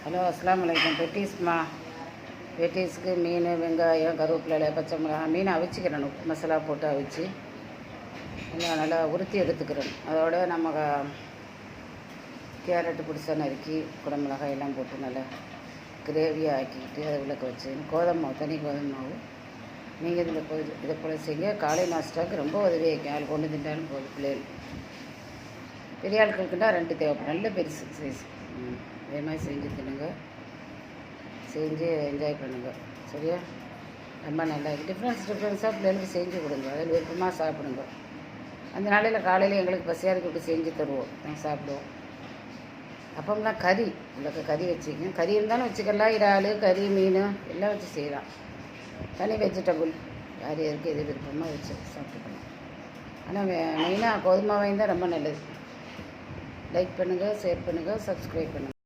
Hello, அஸ்ஸலாமு அலைக்கும். பெட்டிஸ்மா, பெட்டிஸ்க்கு மீன், வெங்காயம், கருவேப்பிலை, பச்சை மிளகாய். மீனை அவிச்சிக்கிறேன், உப்பு மசாலா போட்டு அவிச்சு நல்லா உருத்தி எடுத்துக்கிறேன். அதோட நம்ம கேரட்டு பிடிச்சா நறுக்கி குடமிளகாய் எல்லாம் போட்டு நல்லா கிரேவியாக ஆக்கிக்கிட்டு அதை விளக்க வச்சு கோதுமை மாவு, தனி கோதுமை மாவு. நீங்கள் இதை போல் செய்யுங்க. காலை நாஸ்டாவுக்கு ரொம்ப உதவியாக இருக்கும். ஆள் கொண்டு தின்றாலும் போதும். பிள்ளைகள் பெரிய ஆட்களுக்குண்டா 2 தேவைப்படும். நல்ல பெருசு சைஸ். அதே மாதிரி செஞ்சு தின்னுங்க, செஞ்சு என்ஜாய் பண்ணுங்க. சரியா? ரொம்ப நல்லா டிஃப்ரென்ஸாக பிள்ளைகளுக்கு செஞ்சு கொடுங்க. அதில் விருப்பமாக சாப்பிடுங்க. அந்த நாளையில் காலையில் எங்களுக்கு பசியாக விட்டு செஞ்சு தருவோம், நாங்கள் சாப்பிடுவோம். அப்போம்லாம் கறி உங்களுக்கு கறி வச்சுக்கோங்க. கறி இருந்தாலும் வச்சுக்கலாம். இறால், கறி, மீன் எல்லாம் வச்சு செய்யலாம். தனி வெஜிடபுள் யார் எதுக்கு எது விருப்பமாக வச்சு சாப்பிட்டுக்கணும். ஆனால் மெயினாக கோதுமை வாங்கி தான் ரொம்ப நல்லது. லைக் பண்ணுங்கள், ஷேர் பண்ணுங்கள், சப்ஸ்கிரைப் பண்ணுங்கள்.